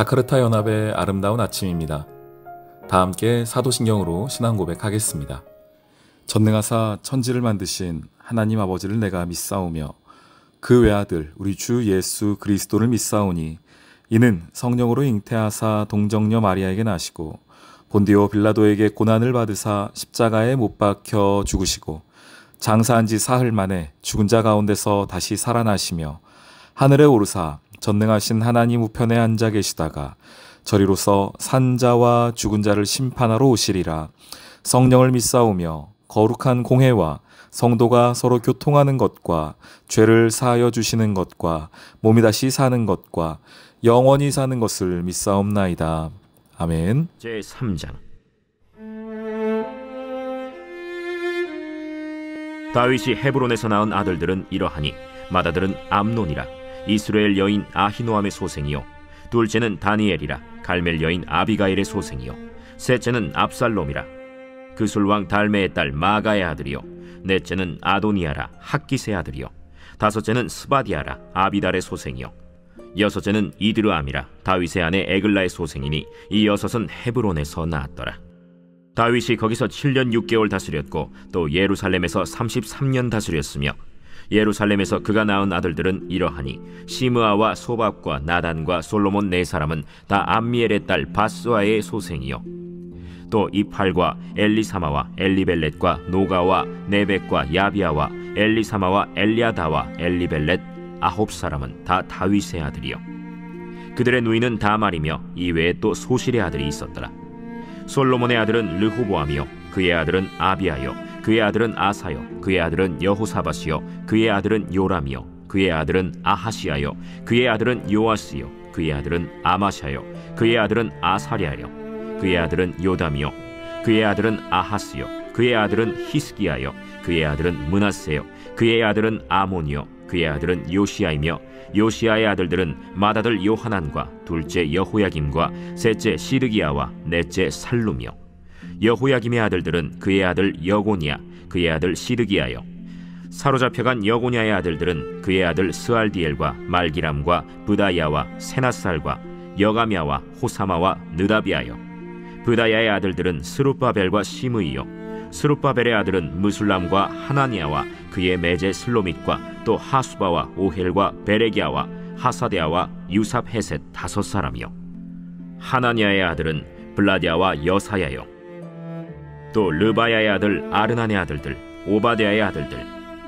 자카르타 연합의 아름다운 아침입니다. 다 함께 사도신경으로 신앙 고백하겠습니다. 전능하사 천지를 만드신 하나님 아버지를 내가 믿사오며 그 외아들 우리 주 예수 그리스도를 믿사오니 이는 성령으로 잉태하사 동정녀 마리아에게 나시고 본디오 빌라도에게 고난을 받으사 십자가에 못 박혀 죽으시고 장사한 지 사흘 만에 죽은 자 가운데서 다시 살아나시며 하늘에 오르사 전능하신 하나님 우편에 앉아 계시다가 저리로서 산자와 죽은 자를 심판하러 오시리라. 성령을 믿사오며 거룩한 공회와 성도가 서로 교통하는 것과 죄를 사하여 주시는 것과 몸이 다시 사는 것과 영원히 사는 것을 믿사옵나이다. 아멘. 제3장. 다윗이 헤브론에서 낳은 아들들은 이러하니 맏아들은 암논이라 이스라엘 여인 아히노암의 소생이요 둘째는 다니엘이라 갈멜 여인 아비가일의 소생이요 셋째는 압살롬이라 그술왕 달메의 딸 마가의 아들이요 넷째는 아도니아라 학기스의 아들이요 다섯째는 스바디아라 아비달의 소생이요 여섯째는 이드르암이라 다윗의 아내 에글라의 소생이니 이 여섯은 헤브론에서 낳았더라. 다윗이 거기서 7년 6개월 다스렸고 또 예루살렘에서 33년 다스렸으며 예루살렘에서 그가 낳은 아들들은 이러하니 시므아와 소밥과 나단과 솔로몬 네 사람은 다 암미엘의 딸 바스와의 소생이요 또 이팔과 엘리사마와 엘리벨렛과 노가와 네벡과 야비아와 엘리사마와 엘리아다와 엘리벨렛 아홉 사람은 다 다윗의 아들이요 그들의 누이는 다말이며 이외에 또 소실의 아들이 있었더라. 솔로몬의 아들은 르호보암이요 그의 아들은 아비아요 그의 아들은 아사요 그의 아들은 여호사밧이요 그의 아들은 요람이요 그의 아들은 아하시아요 그의 아들은 요아스요 그의 아들은 아마샤요 그의 아들은 아사랴요 그의 아들은 요담이요 그의 아들은 아하스요 그의 아들은 히스기야요 그의 아들은 므낫세요 그의 아들은 아몬이요 그의 아들은 요시야이며 요시야의 아들들은 맏아들 요하난과 둘째 여호야김과 셋째 시드기야와 넷째 살룸이요 여호야김의 아들들은 그의 아들 여고니야 그의 아들 시드기야요 사로잡혀간 여고냐의 아들들은 그의 아들 스알디엘과 말기람과 브다야와 세나살과 여가미야와 호사마와 느다비아요 브다야의 아들들은 스룹바벨과 시므이요 스룹바벨의 아들은 무술람과 하나니아와 그의 매제 슬로밋과 또 하수바와 오헬과 베레기야와 하사데아와 유삽헤셋 다섯 사람이요 하나니아의 아들은 블라디아와 여사야요 또 르바야의 아들 아르난의 아들들 오바데아의 아들들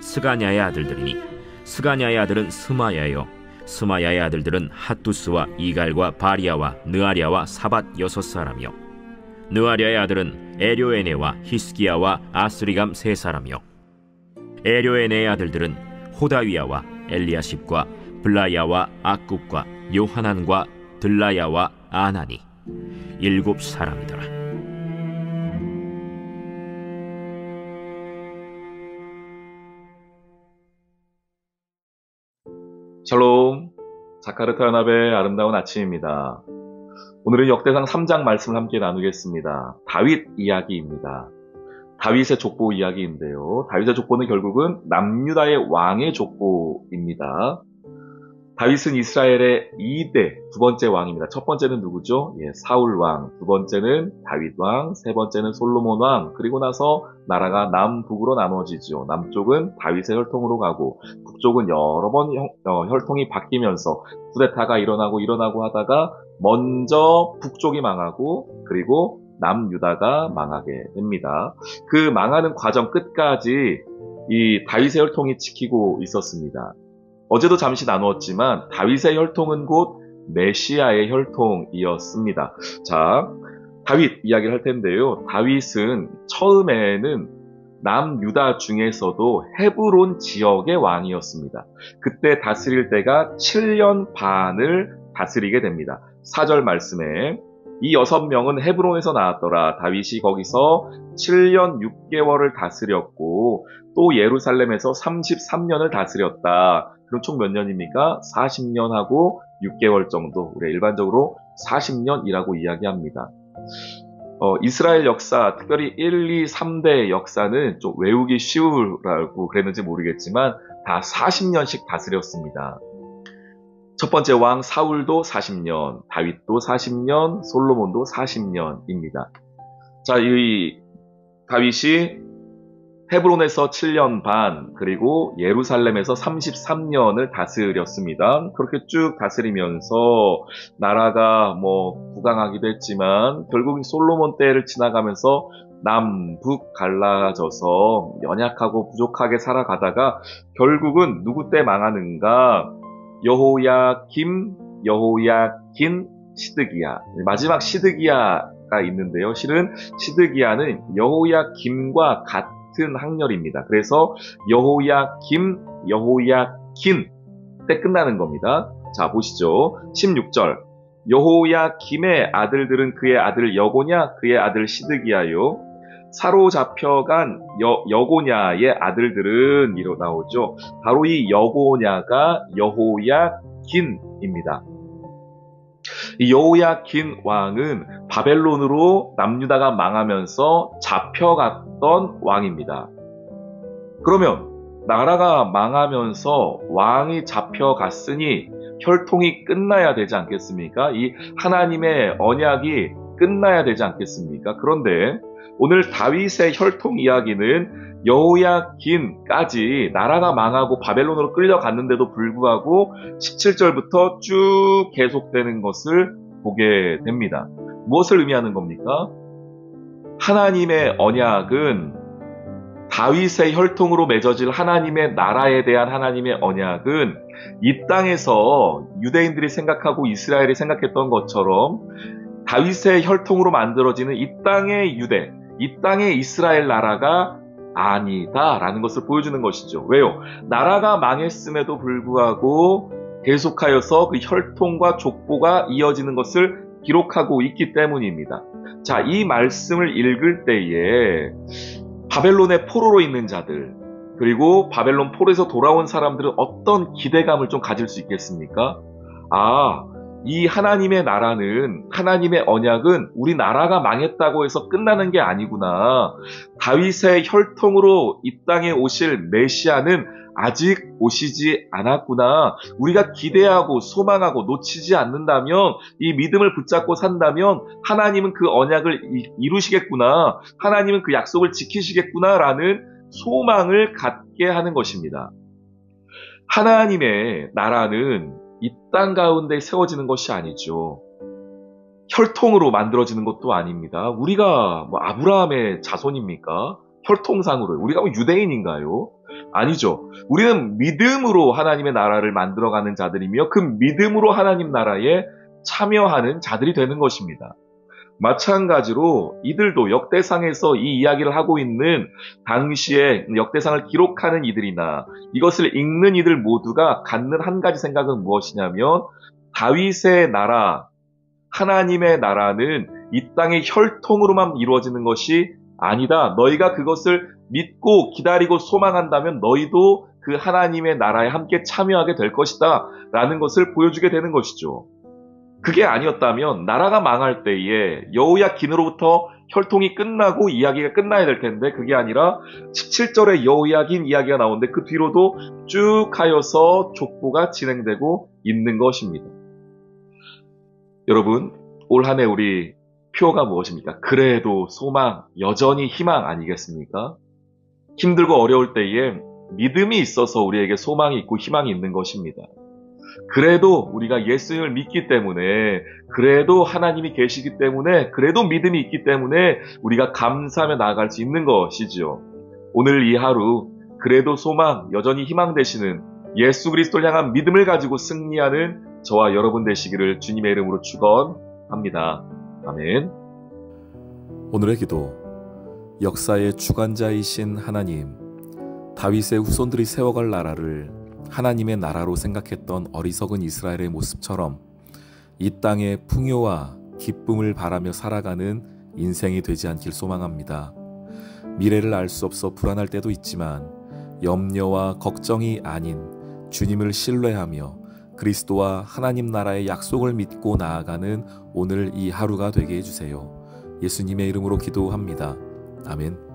스가냐의 아들들이니 스가냐의 아들은 스마야요 스마야의 아들들은 핫두스와 이갈과 바리아와 느아리아와 사밧 여섯 사람이요 느아리아의 아들은 에료에네와 히스기야와 아스리감 세 사람이요 에료에네의 아들들은 호다위야와 엘리야십과 블라야와 악굽과 요하난과 들라야와 아나니 일곱 사람이더라. 샬롬, 자카르타 연합의 아름다운 아침입니다. 오늘은 역대상 3장 말씀을 함께 나누겠습니다. 다윗 이야기입니다. 다윗의 족보 이야기인데요. 다윗의 족보는 결국은 남유다의 왕의 족보입니다. 다윗은 이스라엘의 2대 두 번째 왕입니다. 첫 번째는 누구죠? 사울 왕, 두 번째는 다윗 왕, 세 번째는 솔로몬 왕, 그리고 나서 나라가 남북으로 나눠지죠. 남쪽은 다윗의 혈통으로 가고 북쪽은 여러 번 혈통이 바뀌면서 쿠데타가 일어나고 하다가 먼저 북쪽이 망하고 그리고 남유다가 망하게 됩니다. 그 망하는 과정 끝까지 이 다윗의 혈통이 지키고 있었습니다. 어제도 잠시 나누었지만 다윗의 혈통은 곧 메시아의 혈통이었습니다. 자, 다윗 이야기를 할 텐데요. 다윗은 처음에는 남유다 중에서도 헤브론 지역의 왕이었습니다. 그때 다스릴 때가 7년 반을 다스리게 됩니다. 4절 말씀에 이 6명은 헤브론에서 나왔더라. 다윗이 거기서 7년 6개월을 다스렸고 또 예루살렘에서 33년을 다스렸다. 그럼 총 몇 년입니까? 40년하고 6개월 정도. 우리가 일반적으로 40년이라고 이야기합니다. 이스라엘 역사, 특별히 1, 2, 3대 역사는 좀 외우기 쉬우라고 그랬는지 모르겠지만 다 40년씩 다스렸습니다. 첫 번째 왕 사울도 40년, 다윗도 40년, 솔로몬도 40년입니다. 자, 이 다윗이 헤브론에서 7년 반, 그리고 예루살렘에서 33년을 다스렸습니다. 그렇게 쭉 다스리면서 나라가 부강하기도 했지만 결국 솔로몬 때를 지나가면서 남북 갈라져서 연약하고 부족하게 살아가다가 결국은 누구 때 망하는가? 여호야김, 여호야긴, 시드기야. 마지막 시드기야가 있는데요. 실은 시드기야는 여호야김과 같은 학렬입니다. 그래서 여호야김, 여호야긴 때 끝나는 겁니다. 자, 보시죠. 16절. 여호야김의 아들들은 그의 아들 여고냐, 그의 아들 시드기야요. 사로잡혀간 여고냐의 아들들은 이로 나오죠. 바로 이 여고냐가 여호야긴입니다. 이 여호야긴 왕은 바벨론으로 남유다가 망하면서 잡혀갔던 왕입니다. 그러면 나라가 망하면서 왕이 잡혀갔으니 혈통이 끝나야 되지 않겠습니까? 이 하나님의 언약이 끝나야 되지 않겠습니까? 그런데 오늘 다윗의 혈통 이야기는 여호야긴까지 나라가 망하고 바벨론으로 끌려갔는데도 불구하고 17절부터 쭉 계속되는 것을 보게 됩니다. 무엇을 의미하는 겁니까? 하나님의 언약은 다윗의 혈통으로 맺어질 하나님의 나라에 대한 하나님의 언약은 이 땅에서 유대인들이 생각하고 이스라엘이 생각했던 것처럼 다윗의 혈통으로 만들어지는 이 땅의 유대, 이 땅의 이스라엘 나라가 아니다라는 것을 보여주는 것이죠. 왜요? 나라가 망했음에도 불구하고 계속하여서 그 혈통과 족보가 이어지는 것을 기록하고 있기 때문입니다. 자, 이 말씀을 읽을 때에 바벨론의 포로로 있는 자들, 그리고 바벨론 포로에서 돌아온 사람들은 어떤 기대감을 좀 가질 수 있겠습니까? 이 하나님의 나라는, 하나님의 언약은 우리 나라가 망했다고 해서 끝나는 게 아니구나. 다윗의 혈통으로 이 땅에 오실 메시아는 아직 오시지 않았구나. 우리가 기대하고 소망하고 놓치지 않는다면, 이 믿음을 붙잡고 산다면 하나님은 그 언약을 이루시겠구나. 하나님은 그 약속을 지키시겠구나라는 소망을 갖게 하는 것입니다. 하나님의 나라는 이 땅 가운데 세워지는 것이 아니죠. 혈통으로 만들어지는 것도 아닙니다. 우리가 아브라함의 자손입니까? 혈통상으로. 우리가 유대인인가요? 아니죠. 우리는 믿음으로 하나님의 나라를 만들어가는 자들이며 그 믿음으로 하나님 나라에 참여하는 자들이 되는 것입니다. 마찬가지로 이들도 역대상에서 이 이야기를 하고 있는 당시에 역대상을 기록하는 이들이나 이것을 읽는 이들 모두가 갖는 한 가지 생각은 무엇이냐면 다윗의 나라, 하나님의 나라는 이 땅의 혈통으로만 이루어지는 것이 아니다. 너희가 그것을 믿고 기다리고 소망한다면 너희도 그 하나님의 나라에 함께 참여하게 될 것이다 라는 것을 보여주게 되는 것이죠. 그게 아니었다면 나라가 망할 때에 여호야긴으로부터 혈통이 끝나고 이야기가 끝나야 될 텐데 그게 아니라 17절에 여호야긴 이야기가 나오는데 그 뒤로도 쭉 하여서 족보가 진행되고 있는 것입니다. 여러분, 올 한 해 우리 표어가 무엇입니까? 그래도 소망, 여전히 희망 아니겠습니까? 힘들고 어려울 때에 믿음이 있어서 우리에게 소망이 있고 희망이 있는 것입니다. 그래도 우리가 예수님을 믿기 때문에, 그래도 하나님이 계시기 때문에, 그래도 믿음이 있기 때문에 우리가 감사하며 나아갈 수 있는 것이지요. 오늘 이 하루 그래도 소망, 여전히 희망 되시는 예수 그리스도를 향한 믿음을 가지고 승리하는 저와 여러분 되시기를 주님의 이름으로 축원합니다. 아멘. 오늘의 기도. 역사의 주관자이신 하나님, 다윗의 후손들이 세워갈 나라를 하나님의 나라로 생각했던 어리석은 이스라엘의 모습처럼 이 땅의 풍요와 기쁨을 바라며 살아가는 인생이 되지 않길 소망합니다. 미래를 알 수 없어 불안할 때도 있지만 염려와 걱정이 아닌 주님을 신뢰하며 그리스도와 하나님 나라의 약속을 믿고 나아가는 오늘 이 하루가 되게 해주세요. 예수님의 이름으로 기도합니다. 아멘.